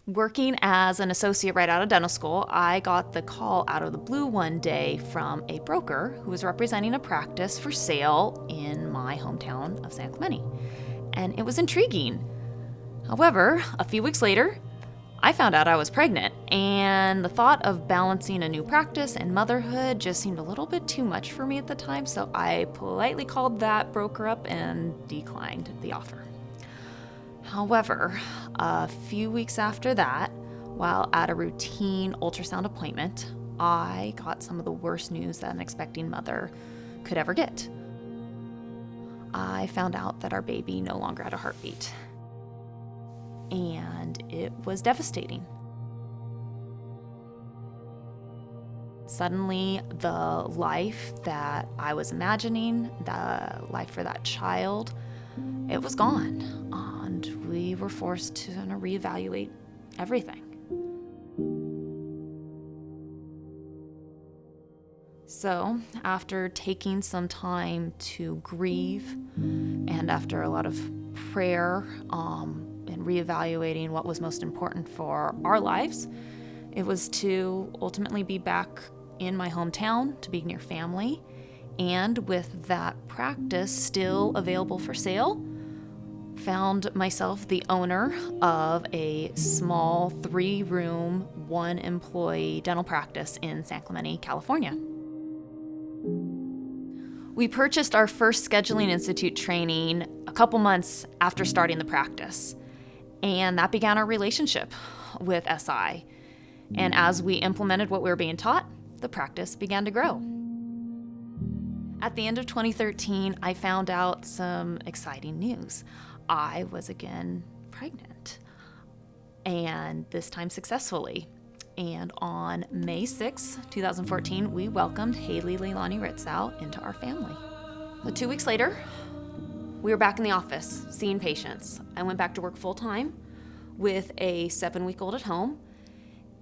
Working as an associate right out of dental school, I got the call out of the blue one day from a broker who was representing a practice for sale in my hometown of San Clemente. And it was intriguing. However, a few weeks later, I found out I was pregnant, and the thought of balancing a new practice and motherhood just seemed a little bit too much for me at the time, so I politely called that broker up and declined the offer. However, a few weeks after that, while at a routine ultrasound appointment, I got some of the worst news that an expecting mother could ever get. I found out that our baby no longer had a heartbeat, and it was devastating. Suddenly, the life that I was imagining, the life for that child, it was gone, and we were forced to reevaluate everything. So, after taking some time to grieve, and after a lot of prayer and reevaluating what was most important for our lives, it was to ultimately be back in my hometown, to be near family, and with that practice still available for sale, found myself the owner of a small 3-room, 1-employee dental practice in San Clemente, California. We purchased our first Scheduling Institute training a couple months after starting the practice, and that began our relationship with SI. And as we implemented what we were being taught, the practice began to grow. At the end of 2013, I found out some exciting news. I was again pregnant, and this time successfully. And on May 6, 2014, we welcomed Haley Leilani Ritzau into our family. 2 weeks later, we were back in the office seeing patients. I went back to work full time with a 7-week-old at home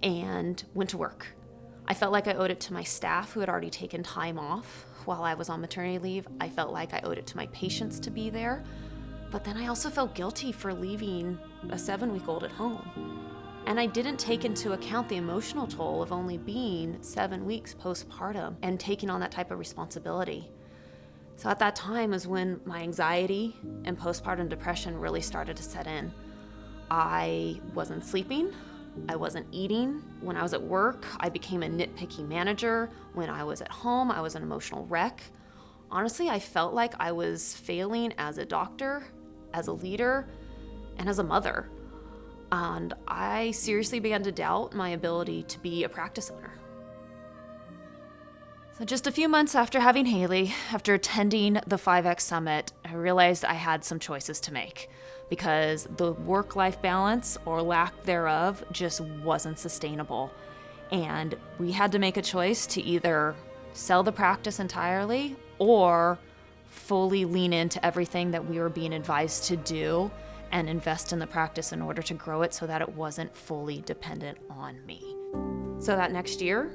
and went to work. I felt like I owed it to my staff who had already taken time off while I was on maternity leave. I felt like I owed it to my patients to be there. But then I also felt guilty for leaving a 7-week-old at home. And I didn't take into account the emotional toll of only being 7 weeks postpartum and taking on that type of responsibility. So at that time is when my anxiety and postpartum depression really started to set in. I wasn't sleeping. I wasn't eating. When I was at work, I became a nitpicky manager. When I was at home, I was an emotional wreck. Honestly, I felt like I was failing as a doctor, as a leader, and as a mother. And I seriously began to doubt my ability to be a practice owner. So just a few months after having Haley, after attending the 5X Summit, I realized I had some choices to make because the work-life balance or lack thereof just wasn't sustainable. And we had to make a choice to either sell the practice entirely or fully lean into everything that we were being advised to do and invest in the practice in order to grow it so that it wasn't fully dependent on me. So that next year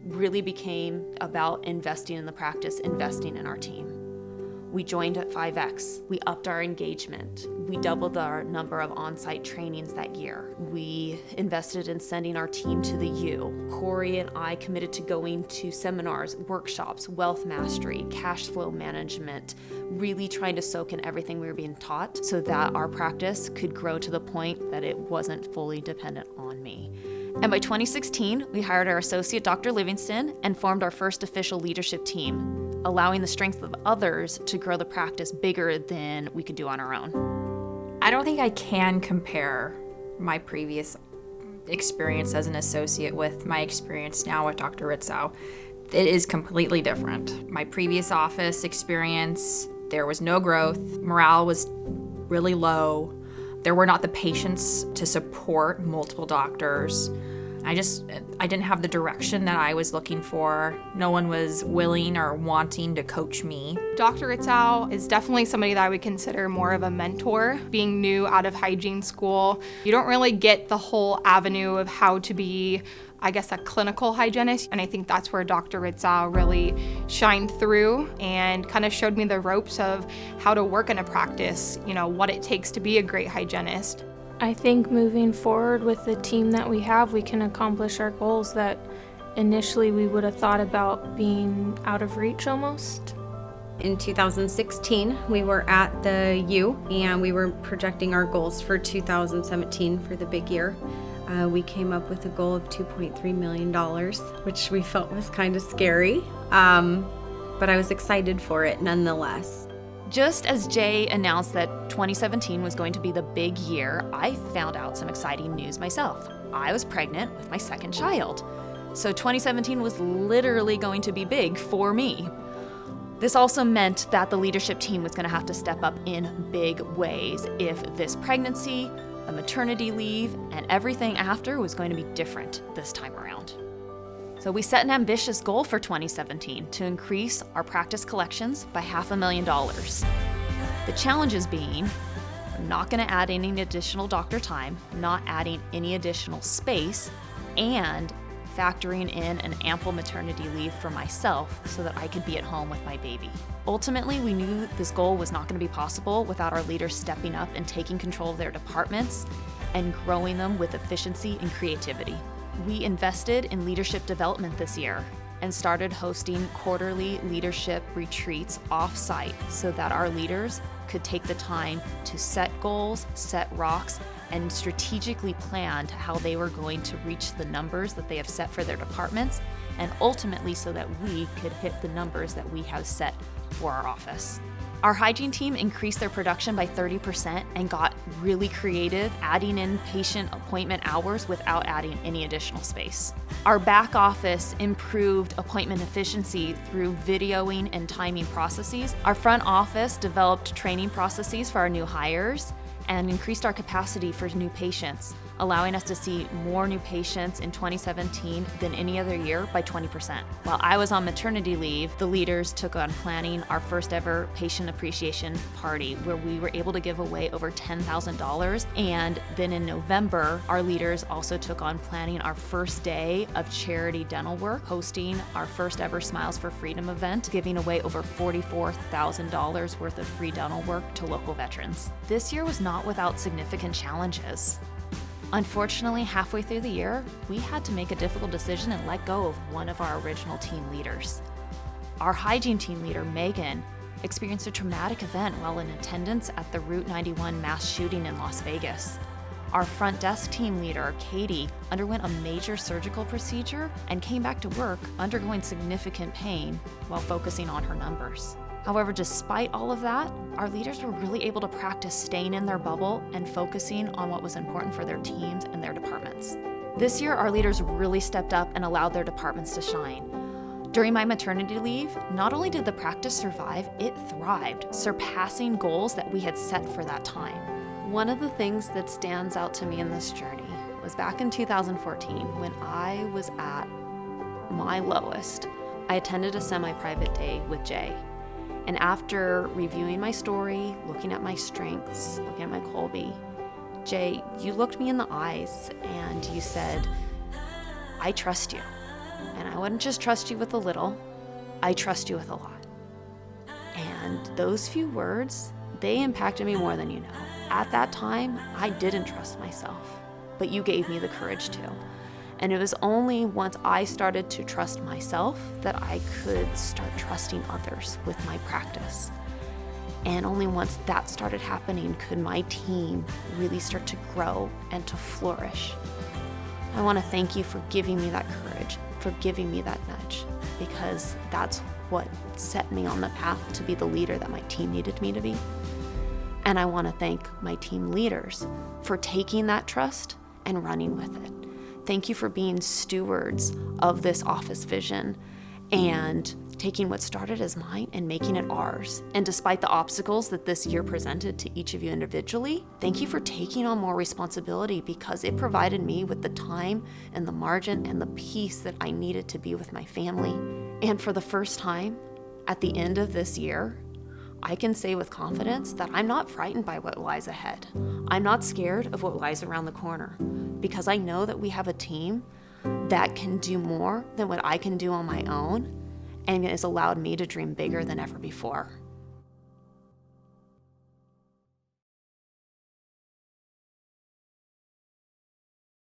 really became about investing in the practice, investing in our team. We joined at 5X. We upped our engagement. We doubled our number of on-site trainings that year. We invested in sending our team to the U. Corey and I committed to going to seminars, workshops, wealth mastery, cash flow management, really trying to soak in everything we were being taught so that our practice could grow to the point that it wasn't fully dependent on me. And by 2016, we hired our associate, Dr. Livingston, and formed our first official leadership team, allowing the strength of others to grow the practice bigger than we could do on our own. I don't think I can compare my previous experience as an associate with my experience now with Dr. Ritzau. It is completely different. My previous office experience, there was no growth. Morale was really low. There were not the patients to support multiple doctors. I didn't have the direction that I was looking for. No one was willing or wanting to coach me. Dr. Ritzau is definitely somebody that I would consider more of a mentor. Being new out of hygiene school, you don't really get the whole avenue of how to be, I guess, a clinical hygienist. And I think that's where Dr. Ritzau really shined through and kind of showed me the ropes of how to work in a practice, what it takes to be a great hygienist. I think moving forward with the team that we have, we can accomplish our goals that initially we would have thought about being out of reach almost. In 2016, we were at the U and we were projecting our goals for 2017 for the big year. We came up with a goal of $2.3 million, which we felt was kind of scary, but I was excited for it nonetheless. Just as Jay announced that 2017 was going to be the big year, I found out some exciting news myself. I was pregnant with my second child. So 2017 was literally going to be big for me. This also meant that the leadership team was going to have to step up in big ways if this pregnancy, a maternity leave, and everything after was going to be different this time around. So we set an ambitious goal for 2017 to increase our practice collections by $500,000. The challenges being, I'm not going to add any additional doctor time, not adding any additional space, and factoring in an ample maternity leave for myself so that I could be at home with my baby. Ultimately, we knew this goal was not going to be possible without our leaders stepping up and taking control of their departments and growing them with efficiency and creativity. We invested in leadership development this year and started hosting quarterly leadership retreats off-site so that our leaders could take the time to set goals, set rocks, and strategically planned how they were going to reach the numbers that they have set for their departments, and ultimately so that we could hit the numbers that we have set for our office. Our hygiene team increased their production by 30% and got really creative, adding in patient appointment hours without adding any additional space. Our back office improved appointment efficiency through videoing and timing processes. Our front office developed training processes for our new hires and increased our capacity for new patients, allowing us to see more new patients in 2017 than any other year by 20%. While I was on maternity leave, the leaders took on planning our first ever patient appreciation party, where we were able to give away over $10,000. And then in November, our leaders also took on planning our first day of charity dental work, hosting our first ever Smiles for Freedom event, giving away over $44,000 worth of free dental work to local veterans. This year was not without significant challenges. Unfortunately, halfway through the year, we had to make a difficult decision and let go of one of our original team leaders. Our hygiene team leader, Megan, experienced a traumatic event while in attendance at the Route 91 mass shooting in Las Vegas. Our front desk team leader, Katie, underwent a major surgical procedure and came back to work undergoing significant pain while focusing on her numbers. However, despite all of that, our leaders were really able to practice staying in their bubble and focusing on what was important for their teams and their departments. This year, our leaders really stepped up and allowed their departments to shine. During my maternity leave, not only did the practice survive, it thrived, surpassing goals that we had set for that time. One of the things that stands out to me in this journey was back in 2014 when I was at my lowest. I attended a semi-private day with Jay. And after reviewing my story, looking at my strengths, looking at my Colby, Jay, you looked me in the eyes and you said, I trust you. And I wouldn't just trust you with a little, I trust you with a lot. And those few words, they impacted me more than you know. At that time, I didn't trust myself, but you gave me the courage to. And it was only once I started to trust myself that I could start trusting others with my practice. And only once that started happening could my team really start to grow and to flourish. I want to thank you for giving me that courage, for giving me that nudge, because that's what set me on the path to be the leader that my team needed me to be. And I want to thank my team leaders for taking that trust and running with it. Thank you for being stewards of this office vision and taking what started as mine and making it ours. And despite the obstacles that this year presented to each of you individually, thank you for taking on more responsibility because it provided me with the time and the margin and the peace that I needed to be with my family. And for the first time, at the end of this year, I can say with confidence that I'm not frightened by what lies ahead. I'm not scared of what lies around the corner because I know that we have a team that can do more than what I can do on my own and has allowed me to dream bigger than ever before.